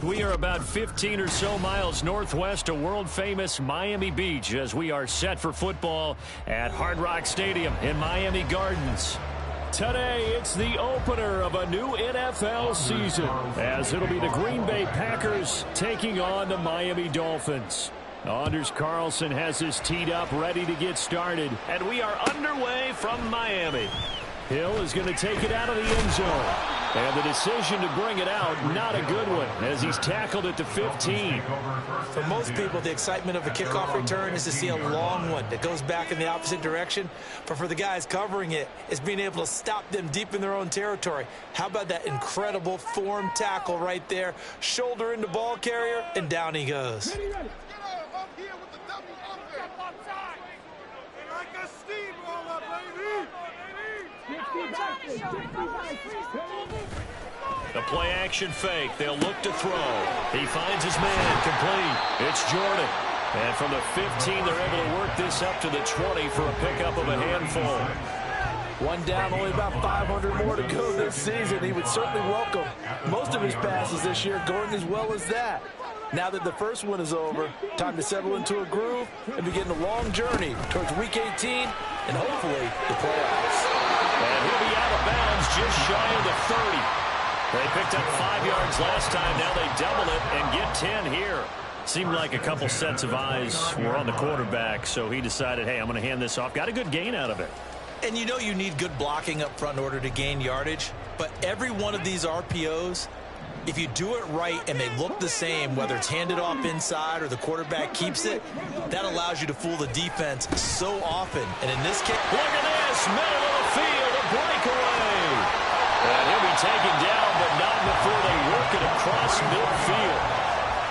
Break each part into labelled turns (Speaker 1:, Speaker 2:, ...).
Speaker 1: We are about 15 or so miles northwest of world-famous Miami Beach as we are set for football at Hard Rock Stadium in Miami Gardens. Today, it's the opener of a new NFL season as it'll be the Green Bay Packers taking on the Miami Dolphins. Anders Carlson has his teed up, ready to get started, and we are underway from Miami. Hill is going to take it out of the end zone. And the decision to bring it out, not a good one, as he's tackled at the 15.
Speaker 2: For most people, the excitement of a kickoff return is to see a long one that goes back in the opposite direction. But for the guys covering it, it's being able to stop them deep in their own territory. How about that incredible form tackle right there? Shoulder into ball carrier, and down he goes.
Speaker 1: The play-action fake. They'll look to throw. He finds his man complete. It's Jordan. And from the 15, they're able to work this up to the 20 for a pickup of a handful.
Speaker 2: One down, only about 500 more to go this season. He would certainly welcome most of his passes this year going as well as that. Now that the first one is over, time to settle into a groove and begin the long journey towards Week 18 and hopefully the playoffs.
Speaker 1: And he'll be out of bounds just shy of the 30. They picked up 5 yards last time. Now they double it and get 10 here. Seemed like a couple sets of eyes were on the quarterback, so he decided, hey, I'm going to hand this off. Got a good gain out of it.
Speaker 2: And you know you need good blocking up front in order to gain yardage, but every one of these RPOs, if you do it right and they look the same, whether it's handed off inside or the quarterback keeps it, that allows you to fool the defense so often. And in this case,
Speaker 1: look at this, middle of the field, a breakaway. And he'll be taken down, but not before they work it across midfield.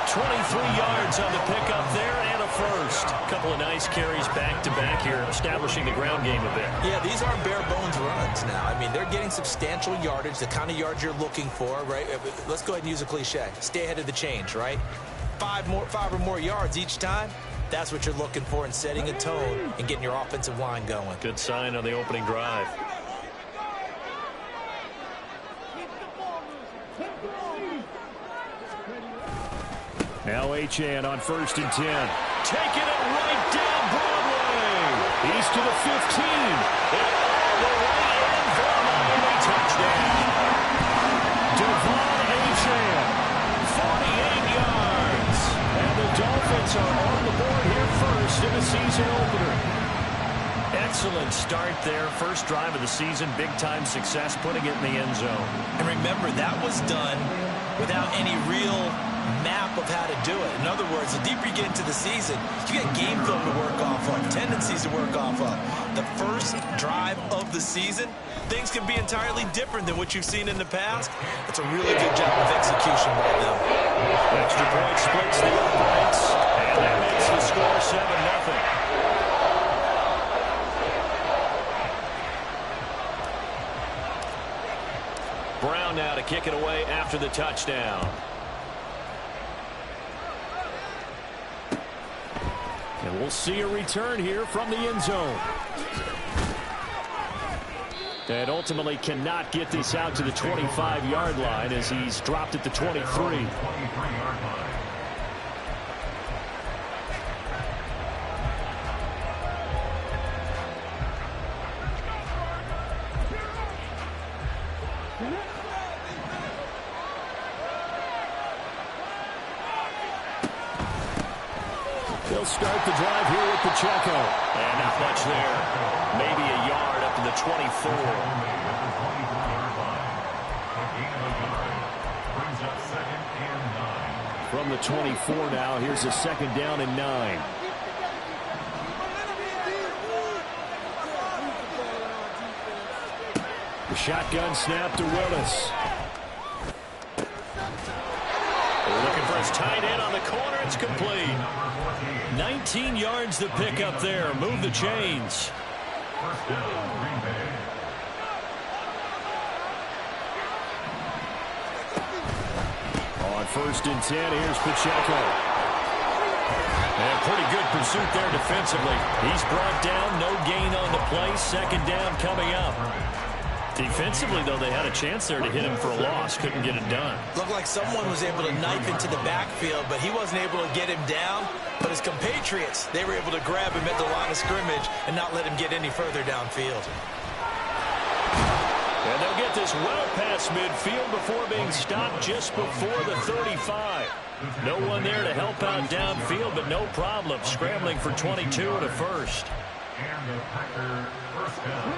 Speaker 1: 23 yards on the pickup there and a first. A couple of nice carries back-to-back here, establishing the ground game a bit.
Speaker 2: Yeah, these aren't bare-bones runs now. I mean, they're getting substantial yardage, the kind of yards you're looking for, right? Let's go ahead and use a cliche. Stay ahead of the change, right? Five or more yards each time. That's what you're looking for in setting a tone and getting your offensive line going.
Speaker 1: Good sign on the opening drive. Now Achane on 1st and 10. Taking it right down Broadway. He's to the 15. And all the way in for a Miami touchdown. Devon Achane, 48 yards. And the Dolphins are on the board here first in the season opener. Excellent start there. First drive of the season. Big-time success putting it in the end zone.
Speaker 2: And remember, that was done without any real map of how to do it. In other words, the deeper you get into the season, you get game film to work off of, tendencies to work off of. The first drive of the season, things can be entirely different than what you've seen in the past. It's a really good job of execution by them.
Speaker 1: Extra point splits the uprights, and that makes the score 7-0. Brown now to kick it away after the touchdown. And we'll see a return here from the end zone. And ultimately cannot get this out to the 25-yard line as he's dropped at the 23. They'll start the drive here with Pacheco. And not much there. Maybe a yard up to the 24. From the 24 now, here's a second down and 9. The shotgun snap to Willis. tight end on the corner. It's complete. 19 yards to pick up there. Move the chains. On 1st and 10, here's Pacheco. And pretty good pursuit there defensively. He's brought down, no gain on the play. 2nd down coming up. Defensively, though, they had a chance there to hit him for a loss. Couldn't get it done.
Speaker 2: Looked like someone was able to knife into the backfield, but he wasn't able to get him down. But his compatriots, they were able to grab him at the line of scrimmage and not let him get any further downfield.
Speaker 1: And they'll get this well past midfield before being stopped just before the 35. No one there to help out downfield, but no problem. Scrambling for 22 and a first.
Speaker 3: And the Packer first down.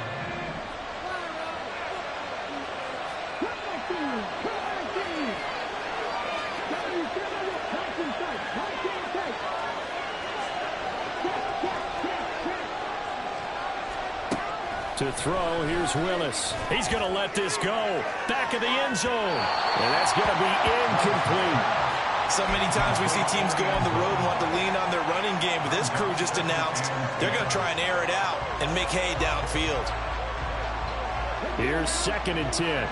Speaker 1: To throw, here's Willis. He's going to let this go. Back of the end zone. And that's going to be incomplete.
Speaker 2: So many times we see teams go on the road and want to lean on their running game, but this crew just announced they're going to try and air it out and make hay downfield.
Speaker 1: Here's 2nd and 10.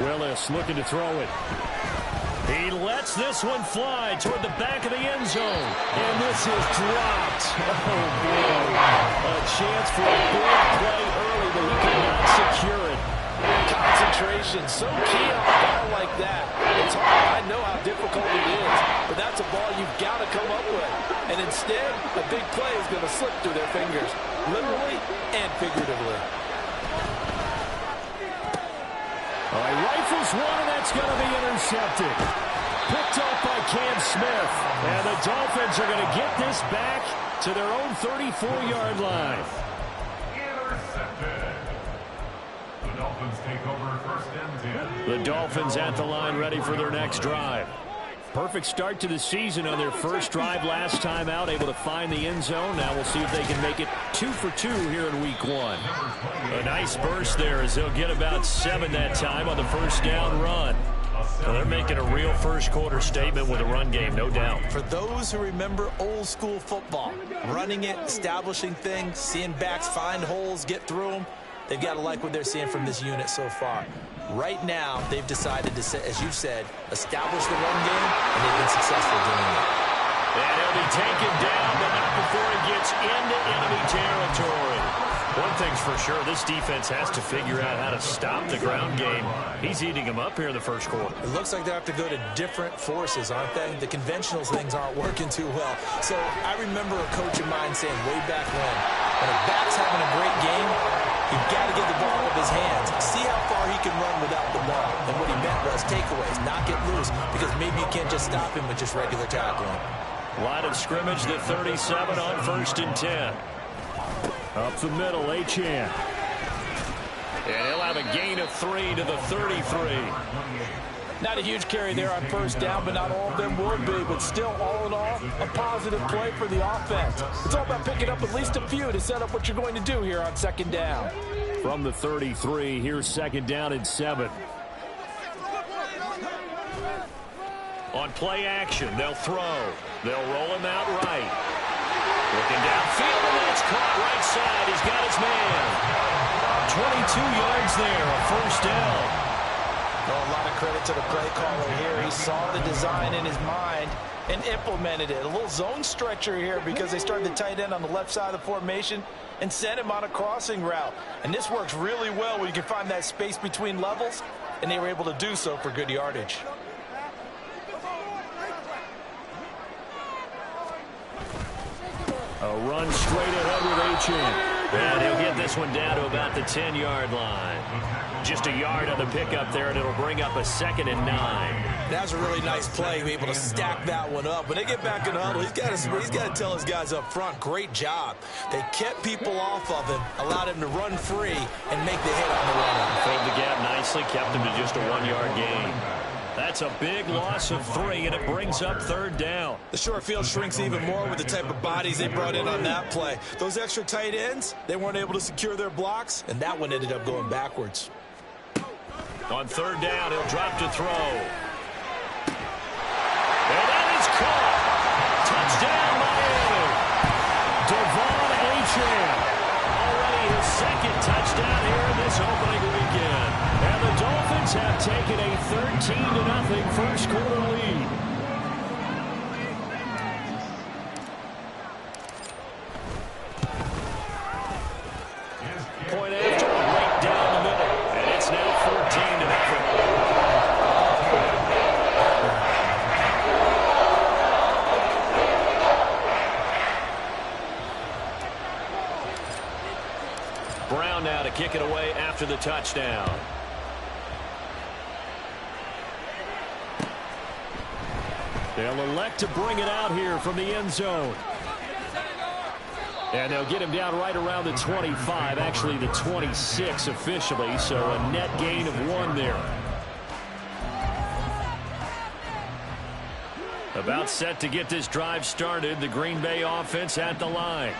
Speaker 1: Willis looking to throw it. He lets this one fly toward the back of the end zone. And this is dropped. Oh, boy. A chance for a big play early, but he could not secure it.
Speaker 4: Concentration, so key on a ball like that. It's hard. I know how difficult it is, but that's a ball you've got to come up with. And instead, a big play is going to slip through their fingers, literally and figuratively.
Speaker 1: He rifles one, and that's going to be intercepted. Picked up by Cam Smith. And the Dolphins are going to get this back to their own 34-yard line.
Speaker 3: Intercepted. The Dolphins take over 1st and 10.
Speaker 1: The Dolphins at the line ready for their next drive. Perfect start to the season on their first drive last time out, able to find the end zone. Now we'll see if they can make it 2 for 2 here in week 1. A nice burst there as they'll get about 7 that time on the 1st down run. So they're making a real first quarter statement with a run game, no doubt.
Speaker 2: For those who remember old school football, running it, establishing things, seeing backs find holes, get through them, they've got to like what they're seeing from this unit so far. Right now, they've decided to, as you said, establish the run game, and they've been successful doing it.
Speaker 1: And he'll be taken down, but not before he gets into enemy territory. One thing's for sure, this defense has to figure out how to stop the ground game. He's eating them up here in the first quarter.
Speaker 2: It looks like they have to go to different forces, aren't they? The conventional things aren't working too well. So I remember a coach of mine saying way back when a back's having a great game, you've got to get the ball out of his hands. See how far he can run without the ball. And what he meant was takeaways, not get loose, because maybe you can't just stop him with just regular tackling.
Speaker 1: Line of scrimmage, the 37 on 1st and 10. Up the middle, Achane. And he'll have a gain of 3 to the 33.
Speaker 4: Not a huge carry there on 1st down, but not all of them would be. But still, all in all, a positive play for the offense. It's all about picking up at least a few to set up what you're going to do here on 2nd down.
Speaker 1: From the 33, here's 2nd down and 7. On play action, they'll throw. They'll roll him out right. Looking downfield, and that's caught right side. He's got his man. 22 yards there, a 1st down.
Speaker 4: A lot of credit to the play caller here. He saw the design in his mind and implemented it. A little zone stretcher here because they started the tight end on the left side of the formation and sent him on a crossing route. And this works really well when you can find that space between levels, and they were able to do so for good yardage.
Speaker 1: A run straight ahead with Achane. And he'll get this one down to about the 10-yard line. Just a yard on the pickup there, and it'll bring up a 2nd and 9.
Speaker 2: That's a really nice play, be able to stack that one up. When they get back in the huddle, he's got to tell his guys up front, great job. They kept people off of him, allowed him to run free, and make the hit on the run.
Speaker 1: Filled the gap nicely, kept him to just a 1-yard gain. That's a big loss of 3, and it brings up 3rd down.
Speaker 2: The short field shrinks even more with the type of bodies they brought in on that play. Those extra tight ends, they weren't able to secure their blocks, and that one ended up going backwards.
Speaker 1: On 3rd down, he'll drop to throw. And that is caught. Touchdown, Miami. Devon Achane. Already his 2nd touchdown here in this opening weekend. And the Dolphins have taken a 13-0 first quarter lead. Point after, right down the middle. And it's now 14-0. Brown now to kick it away after the touchdown. They'll elect to bring it out here from the end zone. And they'll get him down right around the 25, actually the 26 officially, so a net gain of 1 there. About set to get this drive started, the Green Bay offense at the line.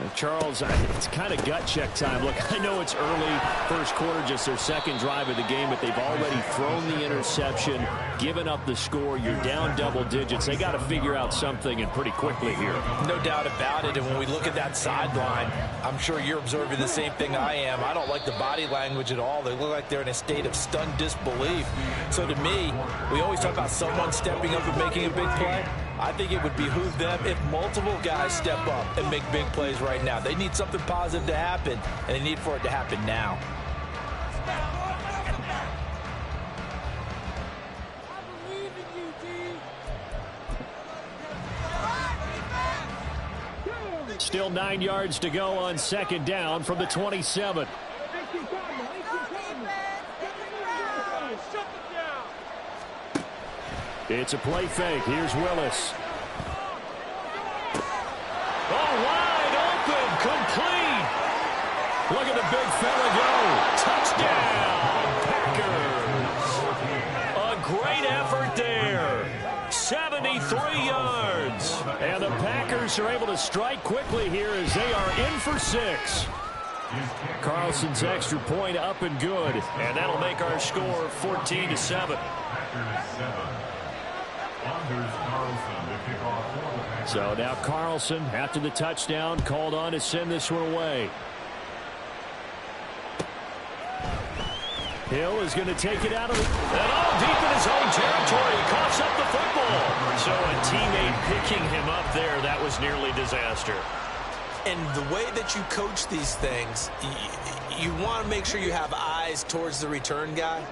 Speaker 1: And Charles, it's kind of gut check time. Look, I know it's early, first quarter, just their 2nd drive of the game, but they've already thrown the interception, given up the score. You're down double digits. They got to figure out something, and pretty quickly here.
Speaker 2: No doubt about it. And when we look at that sideline, I'm sure you're observing the same thing I am. I don't like the body language at all. They look like they're in a state of stunned disbelief. So to me, we always talk about someone stepping up and making a big play. I think it would behoove them if multiple guys step up and make big plays right now. They need something positive to happen, and they need for it to happen now.
Speaker 1: Still 9 yards to go on 2nd down from the 27. It's a play fake. Here's Willis. Oh, wide open. Complete. Look at the big fella go. Touchdown, Packers. A great effort there. 73 yards. And the Packers are able to strike quickly here as they are in for 6. Carlson's extra point up and good. And that'll make our score 14-7. So now Carlson, after the touchdown, called on to send this one away. Hill is going to take it out of the... And all deep in his own territory. He coughs up the football. So a teammate picking him up there, that was nearly disaster.
Speaker 2: And the way that you coach these things, you want to make sure you have eyes towards the return guy,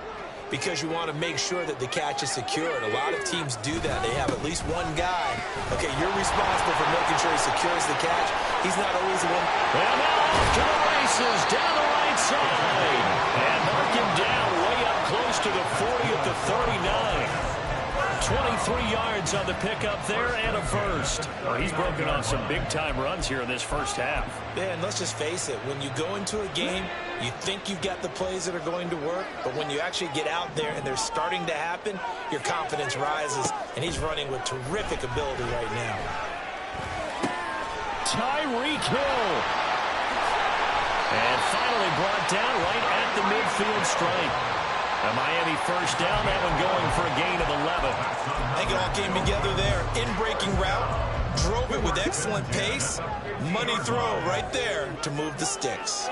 Speaker 2: because you want to make sure that the catch is secured. A lot of teams do that. They have at least one guy. Okay, you're responsible for making sure he secures the catch. He's not always the one.
Speaker 1: And now off to the races, down the right side. And mark him down way up close to the 40 at the 39. 23 yards on the pickup there and a first. Well, he's broken on some big-time runs here in this first half.
Speaker 2: Yeah, and let's just face it. When you go into a game, you think you've got the plays that are going to work, but when you actually get out there and they're starting to happen, your confidence rises, and he's running with terrific ability right now.
Speaker 1: Tyreek Hill. And finally brought down right at the midfield stripe. A Miami first down, that one going for a gain of 11.
Speaker 2: I think it all came together there. In-breaking route, drove it with excellent pace. Money throw right there to move the sticks.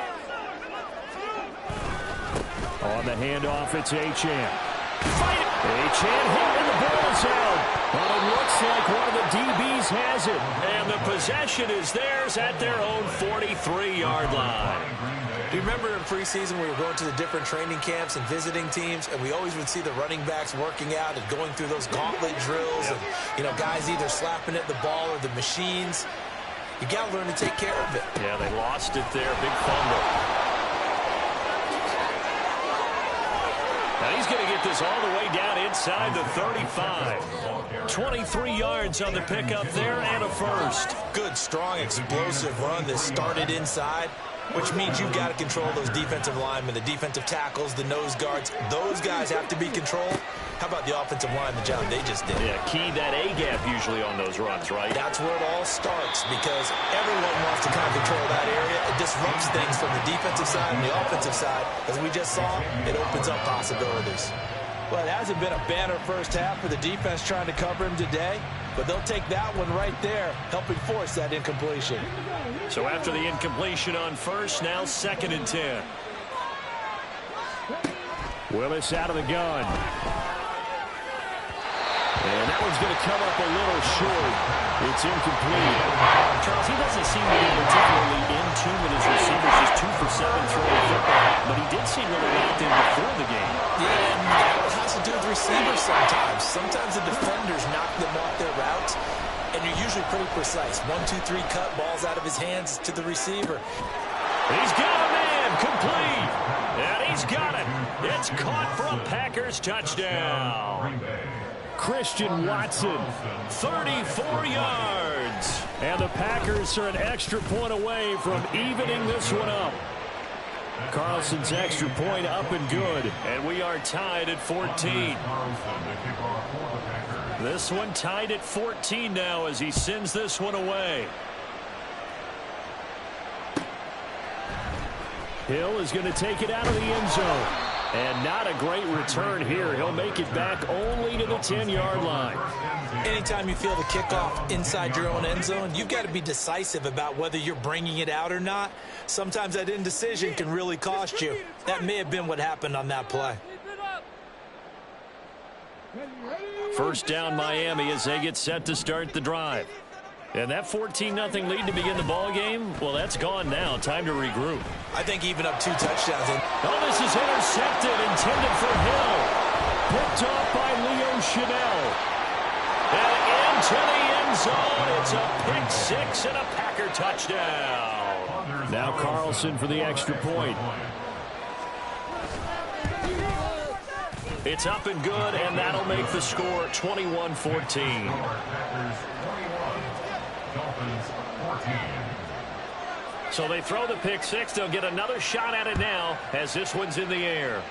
Speaker 1: On the handoff, it's Achane. Achane hit and the ball is out. But it looks like one of the DBs has it. And the possession is theirs at their own 43-yard line.
Speaker 2: Do you remember in preseason we were going to the different training camps and visiting teams, and we always would see the running backs working out and going through those gauntlet drills, and, you know, guys either slapping at the ball or the machines. You got to learn to take care of it.
Speaker 1: Yeah, they lost it there. Big fumble. Now he's going to get this all the way down inside the 35. 23 yards on the pickup there and a first.
Speaker 2: Good, strong, explosive run that started inside, which means you've got to control those defensive linemen, the defensive tackles, the nose guards. Those guys have to be controlled.
Speaker 4: How about the offensive line, the job they just did?
Speaker 1: Yeah, key that A-gap usually on those runs, right?
Speaker 4: That's where it all starts because everyone wants to kind of control that area. It disrupts things from the defensive side and the offensive side. As we just saw, it opens up possibilities. Well, it hasn't been a banner first half for the defense trying to cover him today, but they'll take that one right there, helping force that incompletion.
Speaker 1: So after the incompletion on first, now 2nd and 10. Willis out of the gun. And that one's going to come up a little short. It's incomplete.
Speaker 5: Charles, he doesn't seem to be particularly in tune with his receivers. Just 2 for 7 throwing football. But he did seem really locked in before the game.
Speaker 4: Yeah, and that has to do with receivers sometimes. Sometimes the defenders knock them off their routes, and you're usually pretty precise. 1, 2, 3 cut, balls out of his hands to the receiver.
Speaker 1: He's got a man, complete. And he's got it. It's caught for a Packers touchdown. Christian Watson, 34 yards. And the Packers are an extra point away from evening this one up. Carlson's extra point up and good. And we are tied at 14. This one tied at 14 now as he sends this one away. Hill is going to take it out of the end zone. And not a great return here. He'll make it back only to the 10-yard line.
Speaker 4: Anytime you feel the kickoff inside your own end zone, you've got to be decisive about whether you're bringing it out or not. Sometimes that indecision can really cost you. That may have been what happened on that play.
Speaker 1: First down Miami as they get set to start the drive. And that 14-0 lead to begin the ball game, well, that's gone now. Time to regroup.
Speaker 4: I think even up 2 touchdowns.
Speaker 1: Oh, this is intercepted, intended for Hill. Picked off by Leo Chanel. And into the end zone. It's a pick 6 and a Packer touchdown. Now Carlson for the extra point. It's up and good, and that'll make the score 21-14. So they throw the pick 6. They'll get another shot at it now as this one's in the air.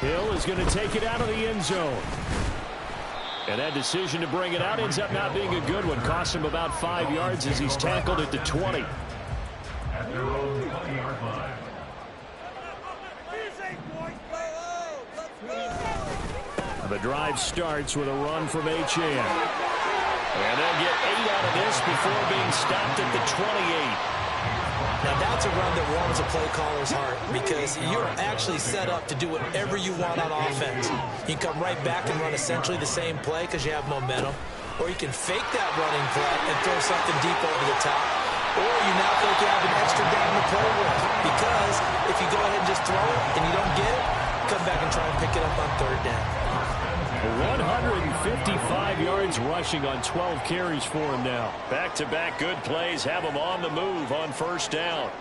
Speaker 1: Hill is going to take it out of the end zone. And that decision to bring it out ends up not being a good one. Costs him about 5 yards as he's tackled at the 20.
Speaker 3: At their own 20-yard line.
Speaker 1: The drive starts with a run from Achane. And they'll get 8 out of this before being stopped at the 28.
Speaker 4: Now that's a run that warms a play caller's heart because you're actually set up to do whatever you want on offense. You can come right back and run essentially the same play because you have momentum, or you can fake that running play and throw something deep over the top, or you now think you have an extra down to play with because if you go ahead and just throw it and you don't get it, come back and try and pick it up on 3rd down.
Speaker 1: 155 yards rushing on 12 carries for him now. Back-to-back good plays have him on the move on 1st down.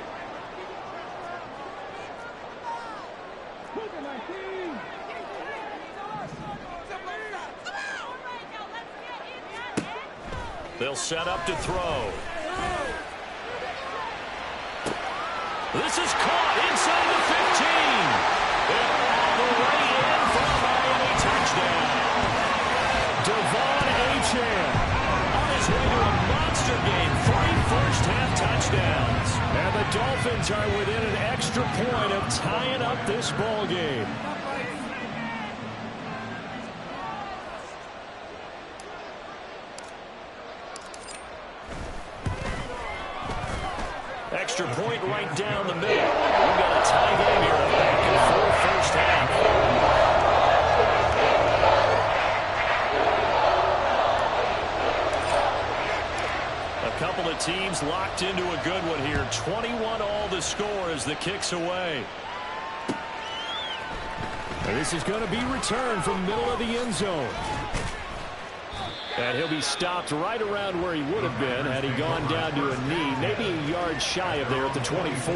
Speaker 1: They'll set up to throw. This is caught inside the 15. And all the way in for a Miami touchdown. Devon Achane on his way to a monster game. 3 first-half touchdowns. And the Dolphins are within an extra point of tying up this ball game. Extra point right down the middle. We've got a tie game here. Back and forth first half. A couple of teams locked into a good one here. 21 all the score as the kick's away. And this is going to be returned from the middle of the end zone. And he'll be stopped right around where he would have been had he gone down to a knee, maybe a yard shy of there at the 24.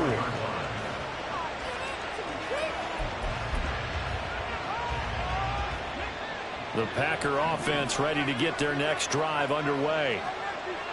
Speaker 1: The Packer offense ready to get their next drive underway.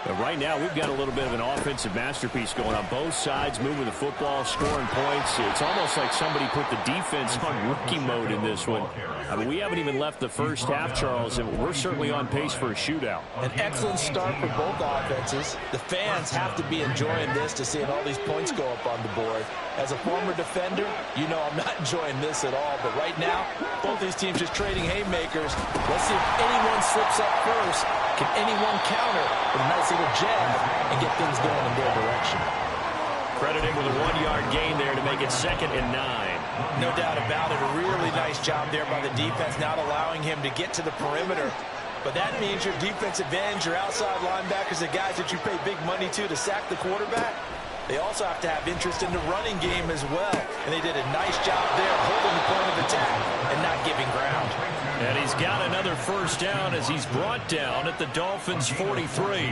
Speaker 1: But right now, we've got a little bit of an offensive masterpiece going on both sides, moving the football, scoring points. It's almost like somebody put the defense on rookie mode in this one. I mean, we haven't even left the first half, Charles, and we're certainly on pace for a shootout.
Speaker 4: An excellent start for both offenses. The fans have to be enjoying this to seeing all these points go up on the board. As a former defender, you know I'm not enjoying this at all. But right now, both these teams just trading haymakers. Let's see if anyone slips up first. Can anyone counter with a nice little jab and get things going in their direction?
Speaker 1: Credited with a 1-yard gain there to make it 2nd and 9.
Speaker 4: No doubt about it. A really nice job there by the defense, not allowing him to get to the perimeter. But that means your defensive ends, your outside linebackers, the guys that you pay big money to sack the quarterback, they also have to have interest in the running game as well. And they did a nice job there holding the point of attack and not giving ground.
Speaker 1: And he's got another first down as he's brought down at the Dolphins' 43.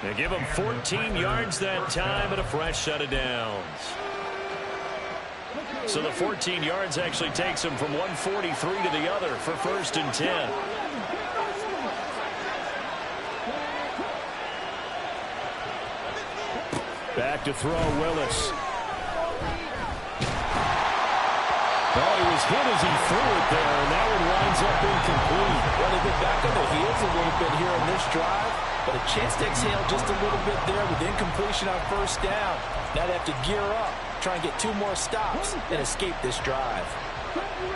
Speaker 1: They give him 14 yards that time and a fresh set of downs. So the 14 yards actually takes him from 143 to the other for 1st and 10. Back to throw, Willis. Oh, he was hit as he threw it there, and that one winds up incomplete.
Speaker 4: Well, they've been back on their heels a little bit here in this drive, but a chance to exhale just a little bit there with incompletion on first down. Now they have to gear up, try and get 2 more stops, and escape this drive.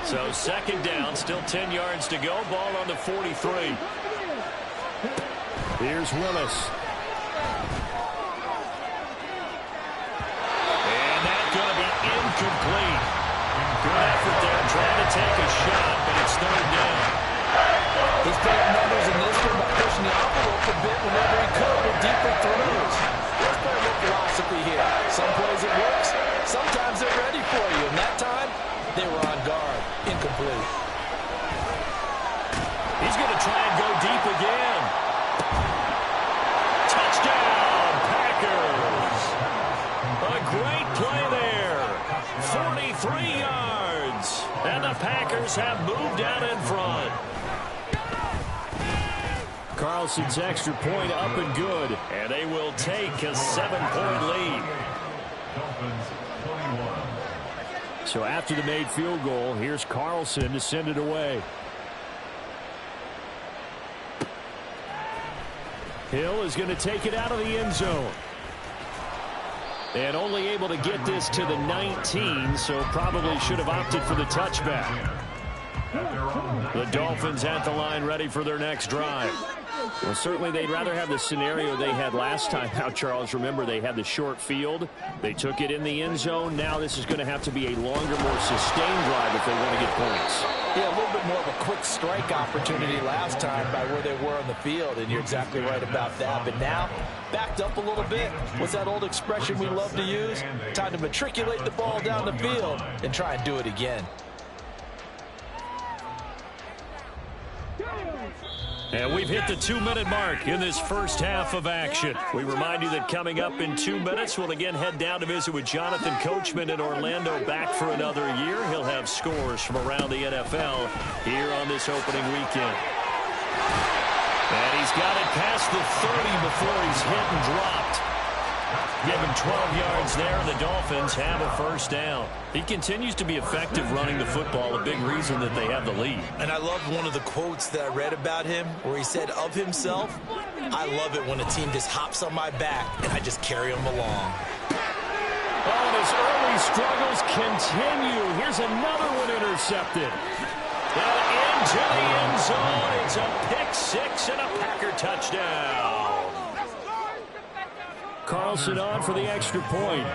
Speaker 1: So 2nd down, still 10 yards to go. Ball on the 43. Here's Willis. And that's going to be incomplete. Good effort there, trying to take a shot, but it's 3rd down.
Speaker 4: He's put up numbers in this one by pushing the envelope a bit whenever he could with deeper throws. Let's play a little philosophy here. Some plays it works, sometimes they're ready for you, and that time they were on guard. Incomplete.
Speaker 1: He's going to try and go deep again. Touchdown, Packers. A great play there. 43 yards. And the Packers have moved out in front. Carlson's extra point up and good. And they will take a 7-point lead. So after the made field goal, here's Carlson to send it away. Hill is going to take it out of the end zone. And only able to get this to the 19, so probably should have opted for the touchback. The Dolphins at the line ready for their next drive. Well, certainly they'd rather have the scenario they had last time out, Charles. Remember, they had the short field. They took it in the end zone. Now this is going to have to be a longer, more sustained drive if they want to get points.
Speaker 4: Yeah, a little bit more of a quick strike opportunity last time by where they were on the field, and you're exactly right about that. But now, backed up a little bit. What's that old expression we love to use? Time to matriculate the ball down the field and try and do it again.
Speaker 1: And we've hit the 2-minute mark in this first half of action. We remind you that coming up in 2 minutes, we'll again head down to visit with Jonathan Coachman in Orlando, back for another year. He'll have scores from around the NFL here on this opening weekend. And he's got it past the 30 before he's hit and dropped. Give him 12 yards there, and the Dolphins have a first down. He continues to be effective running the football, a big reason that they have the lead.
Speaker 2: And I love one of the quotes that I read about him where he said of himself, I love it when a team just hops on my back and I just carry them along.
Speaker 1: Oh, and his early struggles continue. Here's another one intercepted. And into the end zone. It's a pick six and a Packer touchdown. Carlson on for the extra point.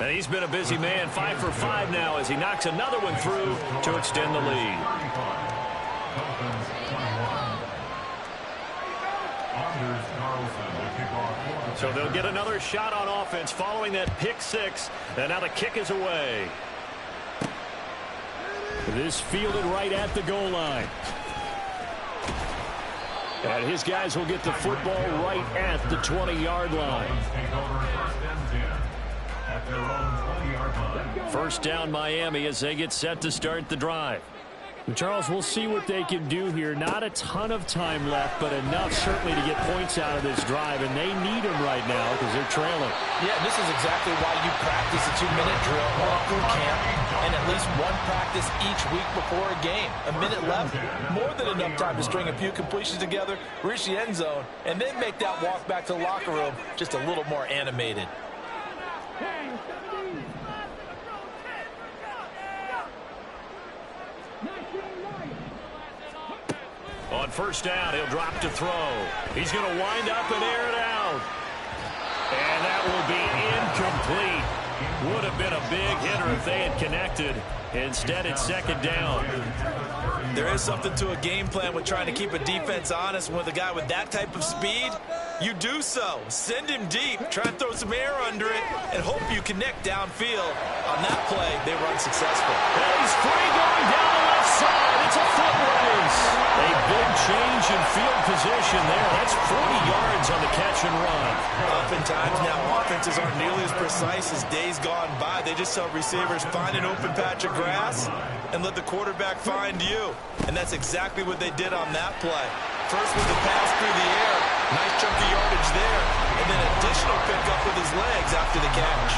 Speaker 1: And he's been a busy man, 5 for 5 now as he knocks another one through to extend the lead. So they'll get another shot on offense following that pick six. And now the kick is away. This fielded right at the goal line. And his guys will get the football right at the 20-yard line. First down Miami as they get set to start the drive. Charles, we'll see what they can do here. Not a ton of time left, but enough certainly to get points out of this drive, and they need them right now because they're trailing.
Speaker 4: Yeah, this is exactly why you practice a 2-minute drill all through camp and at least one practice each week before a game. A minute left, more than enough time to string a few completions together, reach the end zone, and then make that walk back to the locker room just a little more animated.
Speaker 1: On first down, he'll drop to throw. He's going to wind up and air it out. And that will be incomplete. Would have been a big hitter if they had connected. Instead, it's second down.
Speaker 4: There is something to a game plan with trying to keep a defense honest. With a guy with that type of speed, you do so. Send him deep, try and throw some air under it, and hope you connect downfield. On that play, they run successful.
Speaker 1: And he's free going down the left side. It's a foot race. A big change in field position there. That's 40 yards on the catch and run.
Speaker 4: Oftentimes now, offenses aren't nearly as precise as days gone by. They just tell receivers, find an open patch of grass and let the quarterback find you. And that's exactly what they did on that play. First with the pass through the air, nice chunk of yardage there, and then additional pickup with his legs after the catch.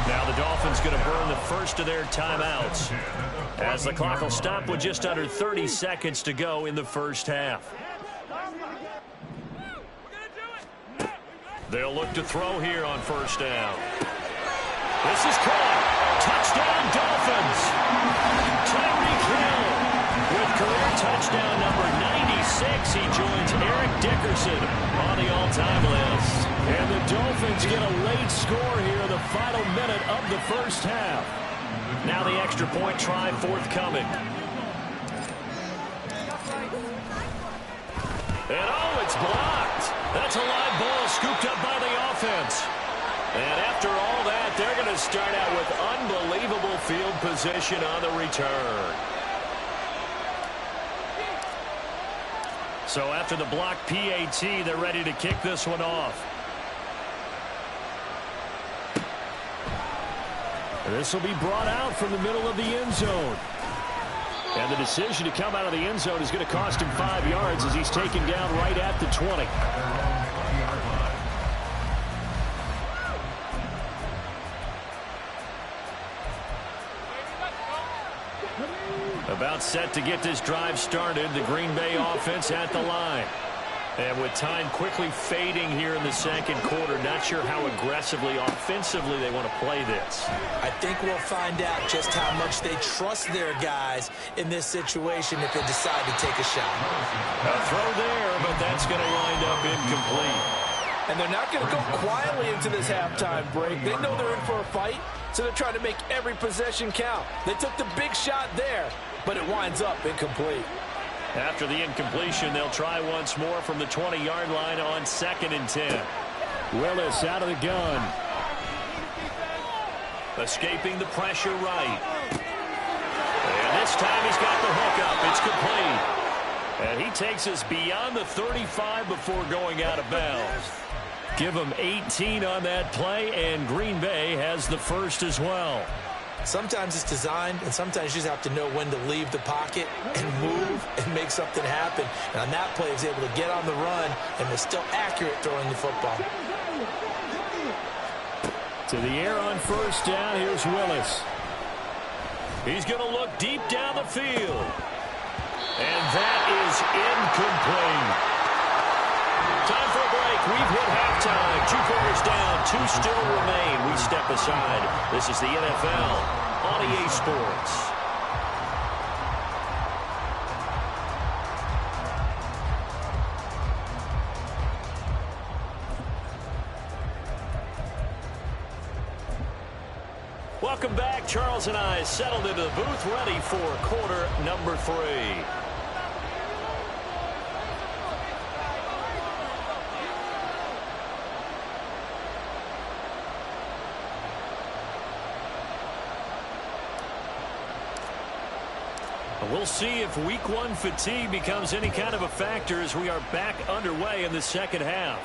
Speaker 1: Now the Dolphins going to burn the first of their timeouts as the clock will stop with just under 30 seconds to go in the first half. They'll look to throw here on first down. This is caught. Touchdown Dolphins. Tyreek Hill with career touchdown number 96. He joins Eric Dickerson on the all-time list. And the Dolphins get a late score here in the final minute of the first half. Now the extra point try forthcoming. And oh, it's blocked. That's a live ball scooped up by the offense. And after all that, they're going to start out with unbelievable field position on the return. So after the blocked PAT, they're ready to kick this one off. And this will be brought out from the middle of the end zone. And the decision to come out of the end zone is going to cost him 5 yards as he's taken down right at the 20. About set to get this drive started, the Green Bay offense at the line. And with time quickly fading here in the second quarter, not sure how aggressively, offensively they want to play this.
Speaker 4: I think we'll find out just how much they trust their guys in this situation if they decide to take a shot.
Speaker 1: A throw there, but that's going to wind up incomplete.
Speaker 4: And they're not going to go quietly into this halftime break. They know they're in for a fight, so they're trying to make every possession count. They took the big shot there, but it winds up incomplete.
Speaker 1: After the incompletion, they'll try once more from the 20-yard line on 2nd and 10. Willis out of the gun. Escaping the pressure right. And this time he's got the hook up. It's complete. And he takes us beyond the 35 before going out of bounds. Give him 18 on that play, and Green Bay has the first as well.
Speaker 4: Sometimes it's designed, and sometimes you just have to know when to leave the pocket and move and make something happen. And on that play, he was able to get on the run and was still accurate throwing the football.
Speaker 1: To the air on first down, here's Willis. He's going to look deep down the field. And that is incomplete. Time for a break. We've hit halftime. 2 quarters down. 2 still remain. We step aside. This is the NFL on EA Sports. Welcome back. Charles and I settled into the booth, ready for quarter number 3. We'll see if week 1 fatigue becomes any kind of a factor as we are back underway in the second half.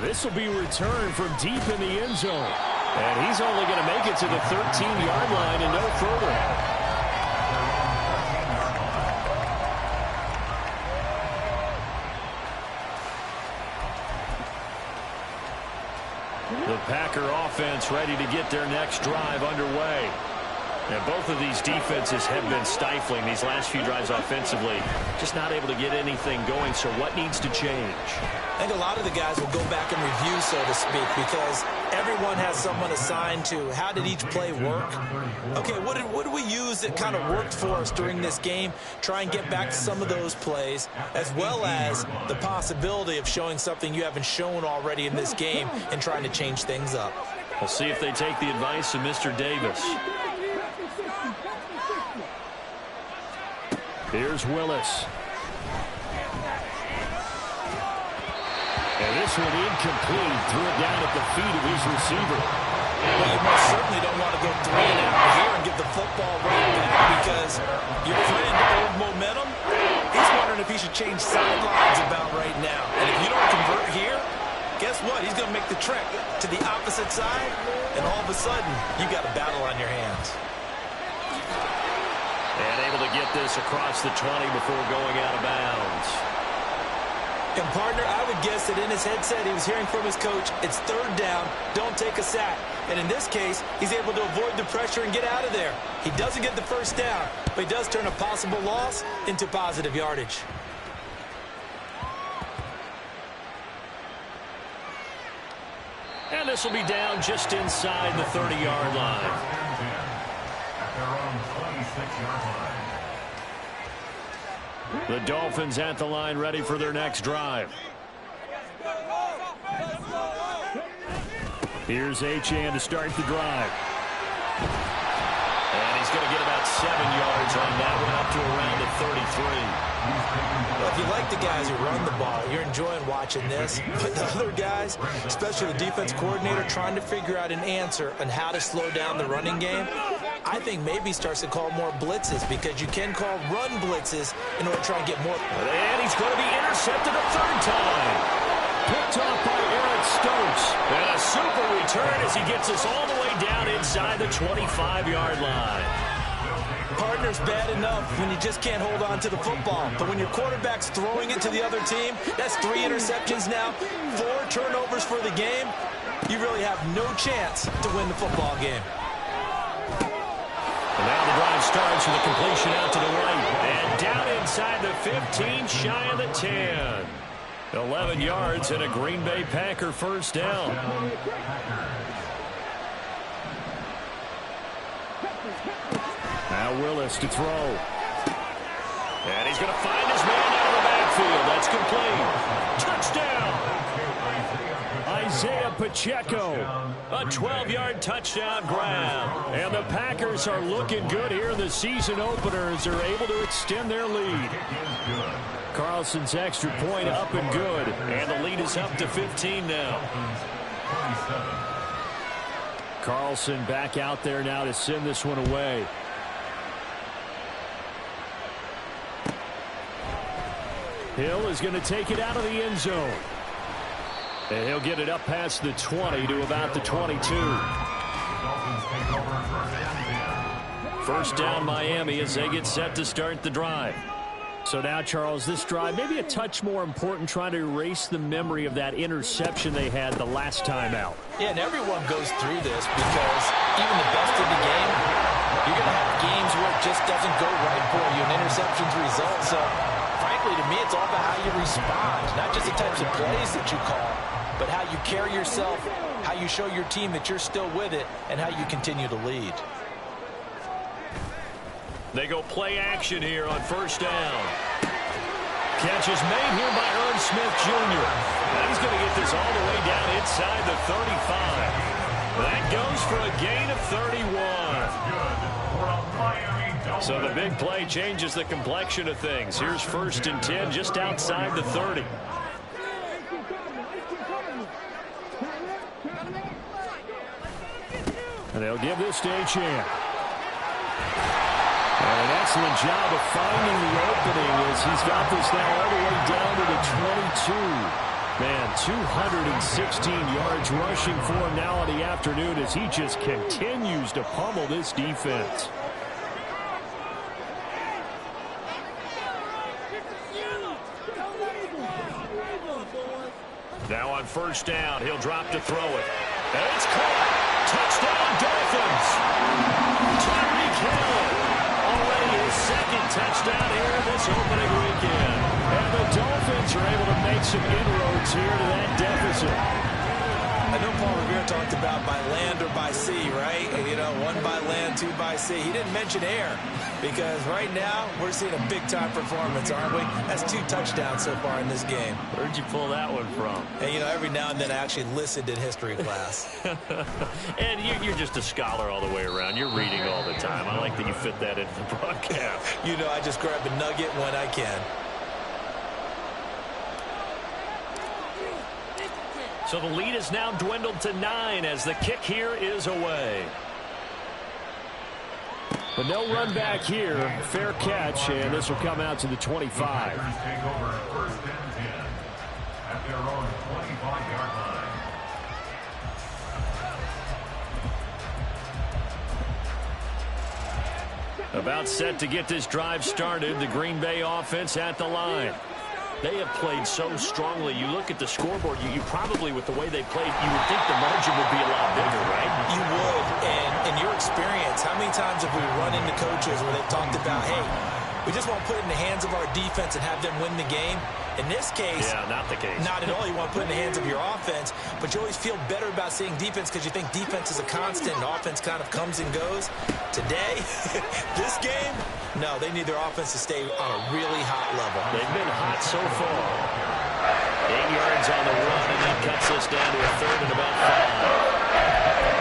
Speaker 1: This will be returned from deep in the end zone. And he's only going to make it to the 13-yard line and no further. Packer offense ready to get their next drive underway. And both of these defenses have been stifling these last few drives offensively. Just not able to get anything going, so what needs to change?
Speaker 4: I think a lot of the guys will go back and review, so to speak, because everyone has someone assigned to how did each play work. Okay, what did we use that kind of worked for us during this game? Try and get back to some of those plays, as well as the possibility of showing something you haven't shown already in this game and trying to change things up.
Speaker 1: We'll see if they take the advice of Mr. Davis. Here's Willis. And this one incomplete. Threw it down at the feet of his receiver.
Speaker 4: Well, you most certainly don't want to go 3 and out here and give the football right back, because your friend, Old Momentum, he's wondering if he should change sidelines about right now. And if you don't convert here, guess what? He's going to make the trek to the opposite side, and all of a sudden, you got a battle on your hands.
Speaker 1: And able to get this across the 20 before going out of bounds.
Speaker 4: And, partner, I would guess that in his headset he was hearing from his coach, it's 3rd down, don't take a sack. And in this case, he's able to avoid the pressure and get out of there. He doesn't get the 1st down, but he does turn a possible loss into positive yardage.
Speaker 1: And this will be down just inside the 30-yard line.
Speaker 3: Their own 26-yard line.
Speaker 1: The Dolphins at the line, ready for their next drive. Here's Achane to start the drive. And he's going to get about 7 yards on that one, up to around the 33.
Speaker 4: Well, if you like the guys who run the ball, you're enjoying watching this. But the other guys, especially the defense coordinator, trying to figure out an answer on how to slow down the running game, I think maybe starts to call more blitzes, because you can call run blitzes in order to try and get more.
Speaker 1: And he's going to be intercepted a 3rd time. Picked off by Eric Stokes. And a super return as he gets us all the way down inside the 25-yard line.
Speaker 4: Partner's bad enough when you just can't hold on to the football. But when your quarterback's throwing it to the other team, that's 3 interceptions now, 4 turnovers for the game. You really have no chance to win the football game.
Speaker 1: And now the drive starts with a completion out to the right. And down inside the 15, shy of the 10. 11 yards and a Green Bay Packer 1st down. Now Willis to throw. And he's going to find his man out of the backfield. That's complete. Touchdown. Isaiah Pacheco. A 12-yard touchdown grab. And the Packers are looking good here in the season opener as they're able to extend their lead. Carlson's extra point up and good. And the lead is up to 15 now. Carlson back out there now to send this one away. Hill is going to take it out of the end zone. And he'll get it up past the 20 to about the 22. First down Miami as they get set to start the drive. So now, Charles, this drive maybe a touch more important, trying to erase the memory of that interception they had the last time out.
Speaker 4: Yeah, and everyone goes through this, because even the best of the game, you're going to have games where it just doesn't go right for you, and interceptions result. So, frankly, to me, it's all about how you respond, not just the types of plays that you call, but how you carry yourself, how you show your team that you're still with it, and how you continue to lead.
Speaker 1: They go play action here on 1st down. Catch is made here by Irv Smith Jr. And he's going to get this all the way down inside the 35. That goes for a gain of 31. So the big play changes the complexion of things. Here's 1st and 10 just outside the 30. And they'll give this to Achane. And an excellent job of finding the opening as he's got this now all the way down to the 22. Man, 216 yards rushing for him now in the afternoon as he just continues to pummel this defense. Now on 1st down, he'll drop to throw it. And it's caught. Touchdown, Dolphins. Tyreek Hill. Already his second touchdown here this opening weekend. And the Dolphins are able to make some inroads here to that deficit.
Speaker 4: I know Paul Revere talked about by land or by sea, right? You know, one by land, two by sea. He didn't mention air because right now we're seeing a big-time performance, aren't we? That's 2 touchdowns so far in this game.
Speaker 1: Where'd you pull that one from?
Speaker 4: And, you know, every now and then I actually listened in history class.
Speaker 1: And you're just a scholar all the way around. You're reading all the time. I like that you fit that into the broadcast.
Speaker 4: You know, I just grab a nugget when I can.
Speaker 1: So the lead is now dwindled to 9 as the kick here is away. But no run back here. Fair catch, and this will come out to the 25.
Speaker 3: The Packers take over first and 10 at their own 25-yard line.
Speaker 1: About set to get this drive started. The Green Bay offense at the line. They have played so strongly. You look at the scoreboard, you probably, with the way they played, you would think the margin would be a lot bigger, right?
Speaker 4: You would. And in your experience, how many times have we run into coaches where they've talked about, hey, we just want to put it in the hands of our defense and have them win the game? In this case,
Speaker 1: yeah, not the case.
Speaker 4: Not at all. You want to put it in the hands of your offense, but you always feel better about seeing defense because you think defense is a constant and offense kind of comes and goes. Today, this game, no, they need their offense to stay on a really hot level.
Speaker 1: They've been hot so far. 8 yards on the run, and that cuts us down to a third and about 5.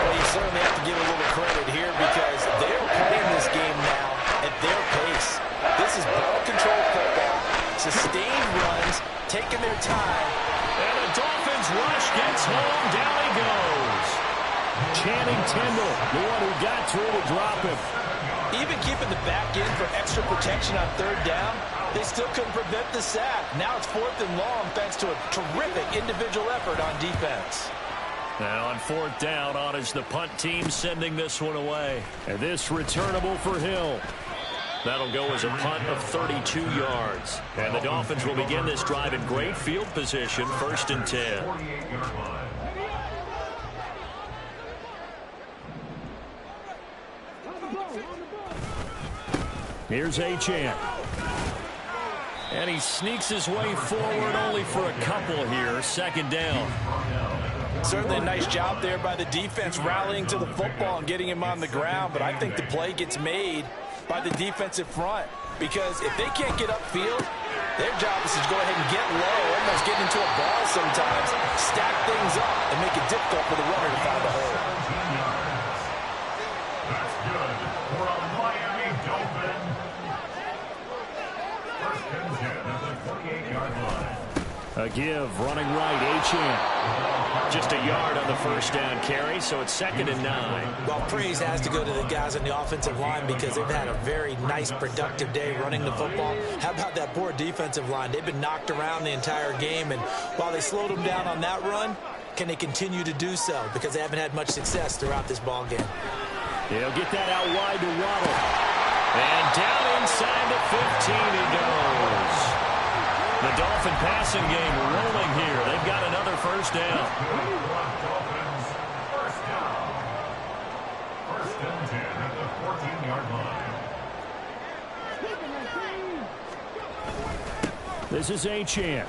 Speaker 4: Well, you certainly have to give a little credit here because they're playing this game now at their pace. This is ball control football, sustained runs, taking their time.
Speaker 1: And the Dolphins rush gets home. Down he goes. Channing Tindall, the one who got through to drop him.
Speaker 4: Even keeping the back in for extra protection on 3rd down, they still couldn't prevent the sack. Now it's 4th and long thanks to a terrific individual effort on defense.
Speaker 1: Now on 4th down, on is the punt team sending this one away. And this returnable for Hill. That'll go as a punt of 32 yards. And the Dolphins will begin this drive in great field position, 1st and 10.
Speaker 3: 48-yard line.
Speaker 1: Here's Achane. And he sneaks his way forward only for a couple here. 2nd down.
Speaker 4: Certainly a nice job there by the defense rallying to the football and getting him on the ground. But I think the play gets made by the defensive front. Because if they can't get upfield, their job is to go ahead and get low, almost get into a ball sometimes, stack things up, and make it difficult for the runner to find the hole.
Speaker 3: That's good for a Miami Dolphin. First and 10 at the 48-yard line.
Speaker 1: A give, running right, Achane. Just a yard on the 1st down carry, so it's 2nd and 9.
Speaker 4: Well, praise has to go to the guys on the offensive line because they've had a very nice, productive day running the football. How about that poor defensive line? They've been knocked around the entire game, and while they slowed them down on that run, can they continue to do so? Because they haven't had much success throughout this ball game.
Speaker 1: They'll get that out wide to Waddle. And down inside the 15 he goes. The Dolphin passing game rolling here. They've got another 1st down.
Speaker 3: Dolphins, 1st down. 1st and 10 at the 14-yard line.
Speaker 1: This is Achane.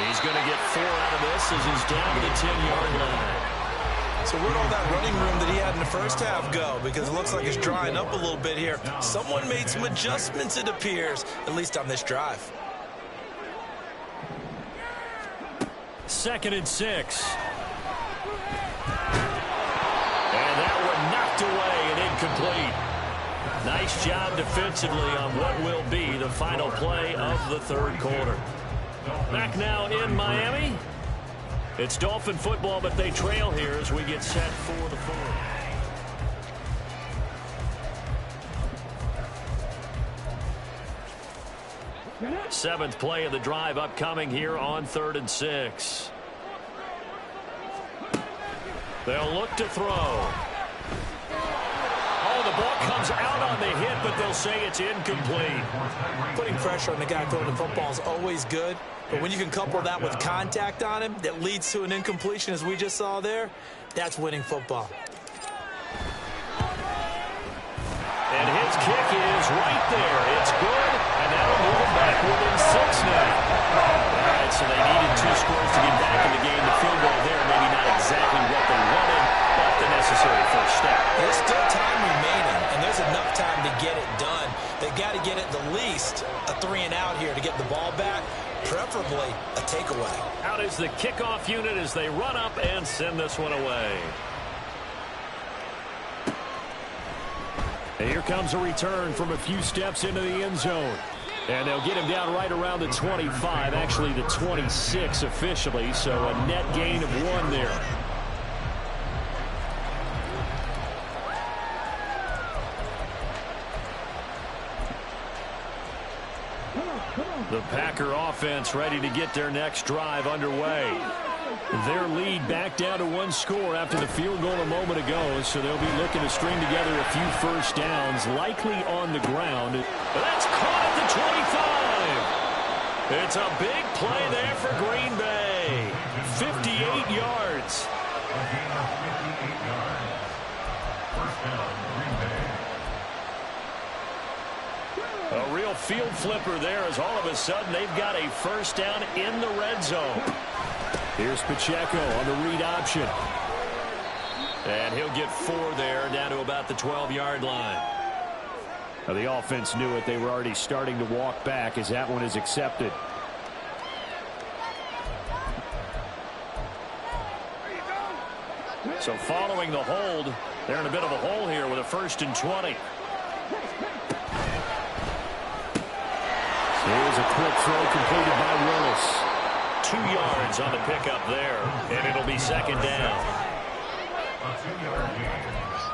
Speaker 1: He's going to get 4 out of this as he's down to the 10-yard line.
Speaker 4: So where'd all that running room that he had in the first half go? Because it looks like it's drying up a little bit here. Someone made some adjustments, it appears, at least on this drive.
Speaker 1: 2nd and 6. And that one knocked away and incomplete. Nice job defensively on what will be the final play of the 3rd quarter. Back now in Miami. It's Dolphin football, but they trail here as we get set for the 4th. Seventh play of the drive upcoming here on 3rd and 6. They'll look to throw. Oh, the the ball comes out on the hit, but they'll say it's incomplete.
Speaker 4: Putting pressure on the guy throwing the football is always good, but when you can couple that with contact on him that leads to an incompletion, as we just saw there, that's winning football.
Speaker 1: And his kick is right there. It's good, and that'll move him back within 6 now. All right, so they needed 2 scores to get back in the game. The field goal there, maybe not exactly what they wanted, but the necessary first step.
Speaker 4: There's still time remaining, and there's enough time to get it done. They've got to get at the least a 3-and-out here to get the ball back, preferably a takeaway.
Speaker 1: Out is the kickoff unit as they run up and send this one away. And here comes a return from a few steps into the end zone. And they'll get him down right around the 25, actually the 26 officially, so a net gain of 1 there. The Packer offense ready to get their next drive underway. Their lead back down to 1 score after the field goal a moment ago, so they'll be looking to string together a few first downs, likely on the ground. But that's caught at the 25. It's a big play there for Green Bay. 58 yards. A real field flipper there as all of a sudden they've got a first down in the red zone. Here's Pacheco on the read option. And he'll get 4 there, down to about the 12-yard line. Now the offense knew it. They were already starting to walk back as that one is accepted. So following the hold, they're in a bit of a hole here with a 1st and 20. Here's a quick throw completed by Willis. 2 yards on the pickup there, and it'll be 2nd down.
Speaker 3: A 2-yard gain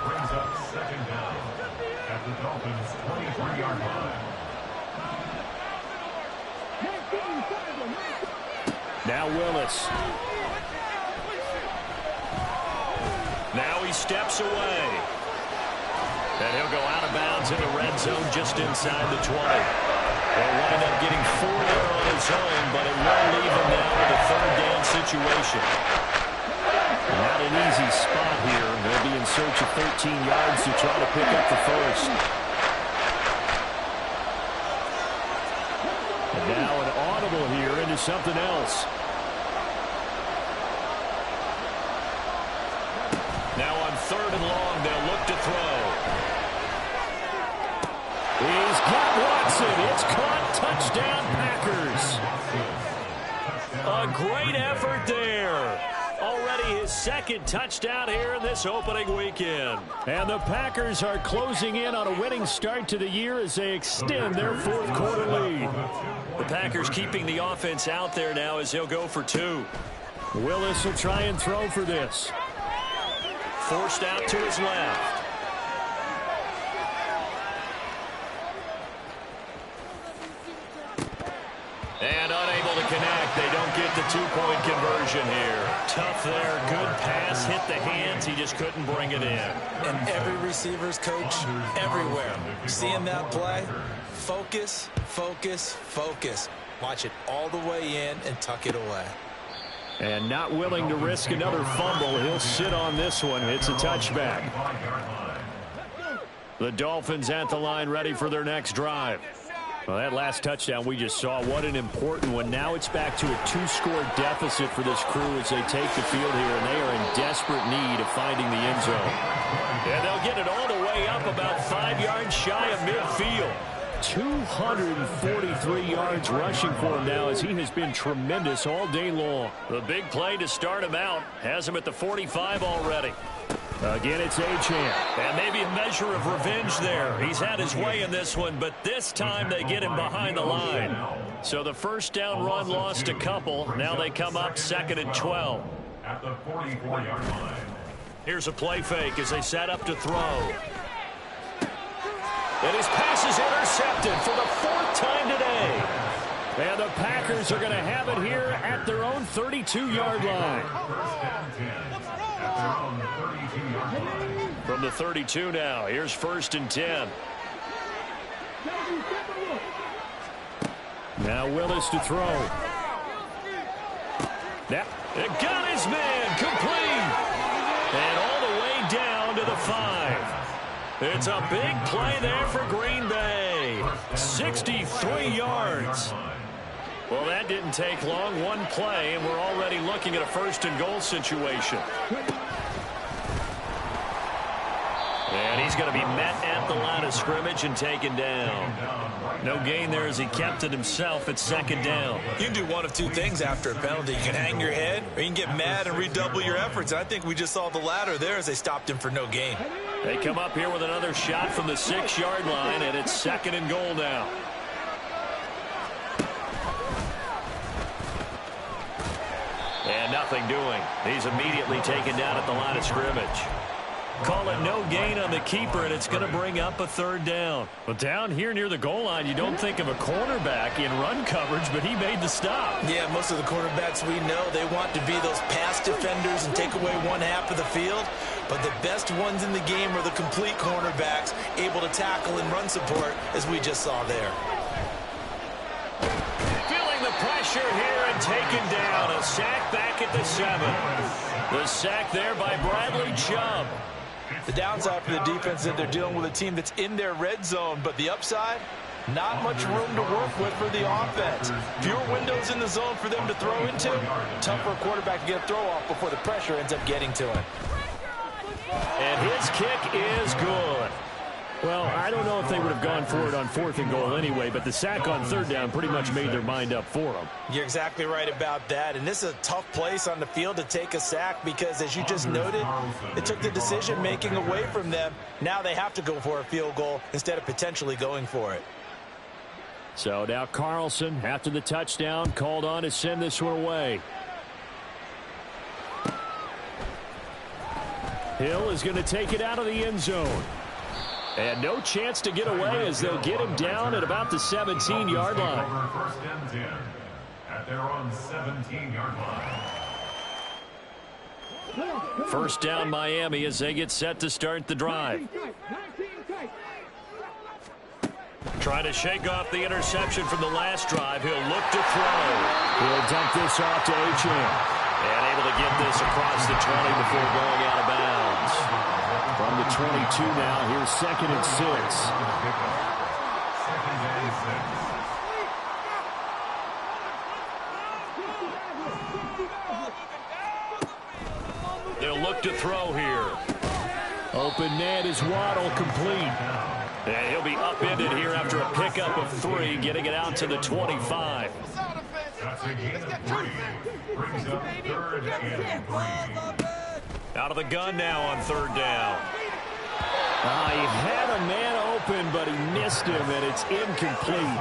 Speaker 3: brings up 2nd down at the Dolphins' 23-yard line.
Speaker 1: Now Willis. Now he steps away. And he'll go out of bounds in the red zone just inside the 20. They'll wind up getting 4 there on his own, but it won't leave him now with a 3rd down situation. Not an easy spot here. They'll be in search of 13 yards to try to pick up the 1st. And now an audible here into something else. Now on 3rd and long, they'll look to throw. He's got Watson. It's caught. Touchdown, Packers. A great effort there. Already his 2nd touchdown here in this opening weekend. And the Packers are closing in on a winning start to the year as they extend their 4th quarter lead. The Packers keeping the offense out there now as they'll go for 2. Willis will try and throw for this. Forced out to his left. And unable to connect. They don't get the 2-point conversion here. Tough there. Good pass. Hit the hands. He just couldn't bring it in.
Speaker 4: And every receiver's coach everywhere. Seeing that play, focus, focus, focus. Watch it all the way in and tuck it away.
Speaker 1: And not willing to risk another fumble. He'll sit on this one. It's a touchback. The Dolphins at the line ready for their next drive. Well, that last touchdown we just saw, what an important one. Now it's back to a 2-score deficit for this crew as they take the field here, and they are in desperate need of finding the end zone. And they'll get it all the way up about 5 yards shy of midfield. 243 yards rushing for him now as he has been tremendous all day long. The big play to start him out has him at the 45 already. Again, it's Achane. And maybe a measure of revenge there. He's had his way in this one, but this time they get him behind the line. So the first down run lost a couple. Now they come up 2nd and 12.
Speaker 3: At the 44-yard line.
Speaker 1: Here's a play fake as they set up to throw. And his pass is intercepted for the 4th time today. And the Packers are going to have it here at their own 32-yard line.
Speaker 3: First down 10 at their own 32-yard line.
Speaker 1: From the 32 now, here's 1st and 10. Now Willis to throw. Now, it got his man complete. And all the way down to the 5. It's a big play there for Green Bay. 63 yards. Well, that didn't take long. One play, and we're already looking at a 1st and goal situation. And he's going to be met at the line of scrimmage and taken down. No gain there as he kept it himself at 2nd down.
Speaker 2: You can do one of two things after a penalty. You can hang your head, or you can get mad and redouble your efforts. And I think we just saw the latter there as they stopped him for no gain.
Speaker 1: They come up here with another shot from the 6-yard line, and it's 2nd and goal now. And nothing doing. He's immediately taken down at the line of scrimmage. Call it no gain on the keeper, and it's going to bring up a 3rd down. But down here near the goal line, you don't think of a cornerback in run coverage, but he made the stop.
Speaker 2: Yeah, most of the quarterbacks we know, they want to be those pass defenders and take away one half of the field. But the best ones in the game are the complete cornerbacks, able to tackle and run support, as we just saw there.
Speaker 1: Feeling the pressure here and taken down. A sack back at the 7. The sack there by Bradley Chubb.
Speaker 2: The downside for the defense is that they're dealing with a team that's in their red zone, but the upside, not much room to work with for the offense. Fewer windows in the zone for them to throw into. Tough for a quarterback to get a throw off before the pressure ends up getting to him.
Speaker 1: And his kick is good. Well, I don't know if they would have gone for it on 4th and goal anyway, but the sack on 3rd down pretty much made their mind up for them.
Speaker 2: You're exactly right about that, and this is a tough place on the field to take a sack because, as you just noted, it took the decision-making away from them. Now they have to go for a field goal instead of potentially going for it.
Speaker 1: So now Carlson, after the touchdown, called on to send this one away. Hill is going to take it out of the end zone. And no chance to get away as they'll get him down at about the 17-yard line.
Speaker 3: 1st and 10 at their own 17-yard line.
Speaker 1: 1st down Miami as they get set to start the drive. Trying to shake off the interception from the last drive. He'll look to throw. He'll dump this off to Achane. And able to get this across the 20 before going out of bounds. From the 22 now, here's 2nd and 6.
Speaker 3: 2nd and 6.
Speaker 1: They'll look to throw here. Open net is Waddle, complete. And he'll be upended here after a pickup of 3, getting it out to the 25.
Speaker 3: That's a gain of 3. Brings up 3rd and 3.
Speaker 1: Out of the gun now on 3rd down. He had a man open, but he missed him, and it's incomplete.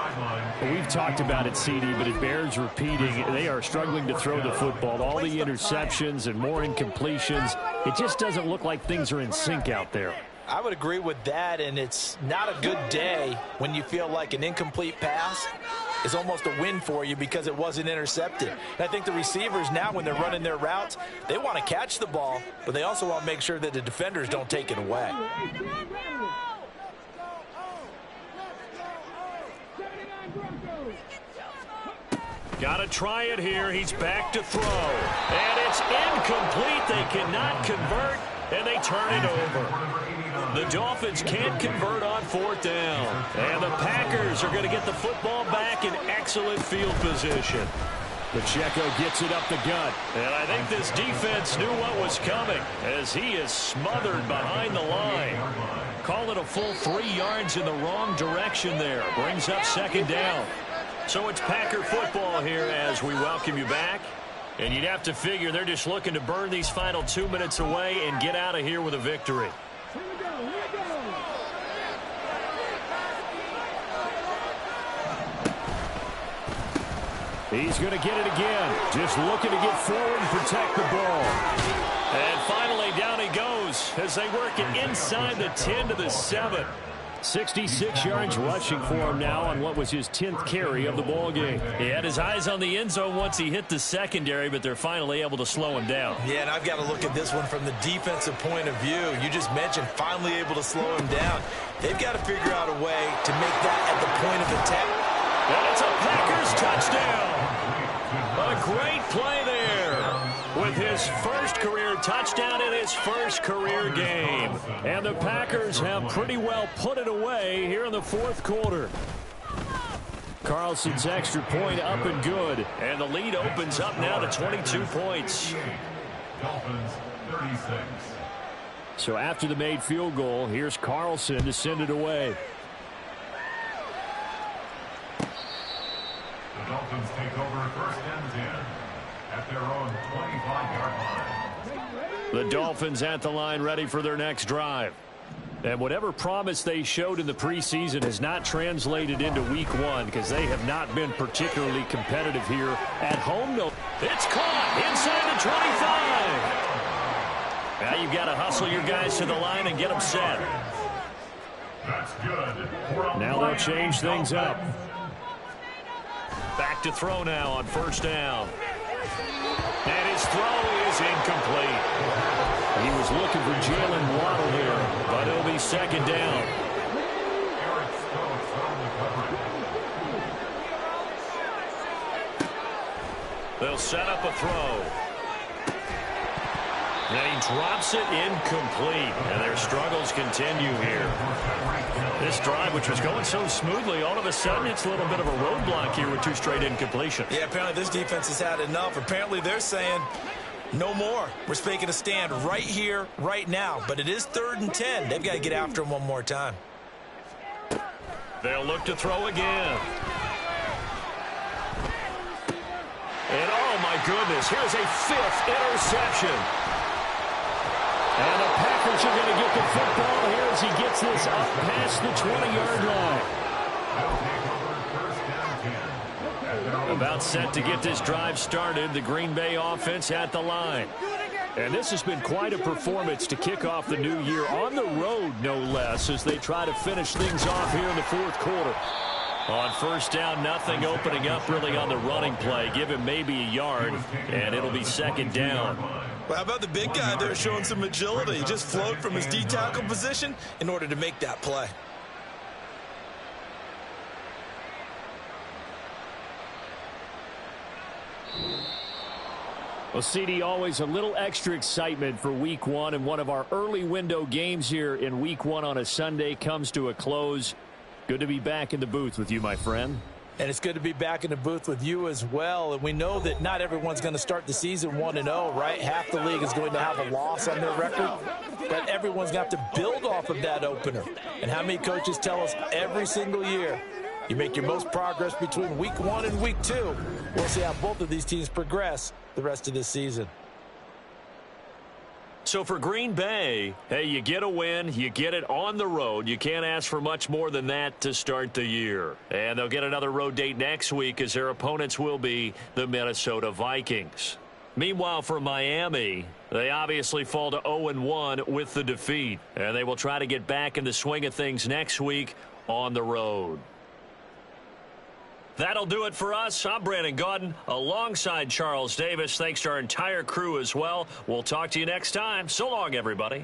Speaker 1: We've talked about it, CD, but it bears repeating. They are struggling to throw the football. All the interceptions and more incompletions. It just doesn't look like things are in sync out there.
Speaker 2: I would agree with that, and it's not a good day when you feel like an incomplete pass is almost a win for you because it wasn't intercepted. And I think the receivers now, when they're running their routes, they want to catch the ball, but they also want to make sure that the defenders don't take it away.
Speaker 1: Got to try it here. He's back to throw. And it's incomplete. They cannot convert, and they turn it over. The Dolphins can't convert on 4th down. And the Packers are going to get the football back in excellent field position. Pacheco gets it up the gut. And I think this defense knew what was coming as he is smothered behind the line. Call it a full 3 yards in the wrong direction there. Brings up 2nd down. So it's Packer football here as we welcome you back. And you'd have to figure they're just looking to burn these final 2 minutes away and get out of here with a victory. He's going to get it again. Just looking to get forward and protect the ball. And finally down he goes as they work it inside the 10 to the 7. 66 yards rushing for him now on what was his 10th carry of the ball game. He had his eyes on the end zone once he hit the secondary, but they're finally able to slow him down.
Speaker 2: Yeah, and I've got to look at this one from the defensive point of view. You just mentioned finally able to slow him down. They've got to figure out a way to make that at the point of attack.
Speaker 1: And it's a Packers touchdown. A great play there with his first career touchdown in his first career game. And the Packers have pretty well put it away here in the fourth quarter. Carlson's extra point up and good. And the lead opens up now to 22 points.
Speaker 3: Dolphins 36.
Speaker 1: So after the made field goal, here's Carlson to send it away.
Speaker 3: The Dolphins take over first and 10 at their own 25-yard line.
Speaker 1: The Dolphins at the line ready for their next drive. And whatever promise they showed in the preseason has not translated into week one because they have not been particularly competitive here at home. No, it's caught inside the 25. Now you've got to hustle your guys to the line and get them set.
Speaker 3: That's good.
Speaker 1: Now they'll change things up. Back to throw now on first down. And his throw is incomplete. He was looking for Jalen Waddle here, but it'll be second down.
Speaker 3: Eric Stokes on the coverage.
Speaker 1: They'll set up a throw. And he drops it incomplete. And their struggles continue here. This drive, which was going so smoothly, all of a sudden it's a little bit of a roadblock here with two straight incompletions.
Speaker 2: Yeah, apparently this defense has had enough. Apparently they're saying no more. We're making a stand right here, right now. But it is 3rd and 10. They've got to get after him one more time.
Speaker 1: They'll look to throw again. And oh my goodness, here's a 5th interception. And the Packers are going to get the football here as he gets this up past the 20-yard line. About set to get this drive started, the Green Bay offense at the line. And this has been quite a performance to kick off the new year on the road, no less, as they try to finish things off here in the fourth quarter. On first down, nothing opening up really on the running play. Give him maybe a yard, and it'll be second down.
Speaker 2: Well, how about the big guy there showing some agility? He just flowed from his D-tackle position in order to make that play.
Speaker 1: Well, CD, always a little extra excitement for week one, and one of our early window games here in week one on a Sunday comes to a close. Good to be back in the booth with you, my friend.
Speaker 4: And it's good to be back in the booth with you as well. And we know that not everyone's going to start the season 1-0, right? Half the league is going to have a loss on their record. But everyone's got to build off of that opener. And how many coaches tell us every single year, you make your most progress between week 1 and week 2. We'll see how both of these teams progress the rest of this season.
Speaker 1: So for Green Bay, hey, you get a win, you get it on the road. You can't ask for much more than that to start the year. And they'll get another road date next week as their opponents will be the Minnesota Vikings. Meanwhile, for Miami, they obviously fall to 0-1 with the defeat. And they will try to get back in the swing of things next week on the road. That'll do it for us. I'm Brandon Gaudin alongside Charles Davis. Thanks to our entire crew as well. We'll talk to you next time. So long, everybody.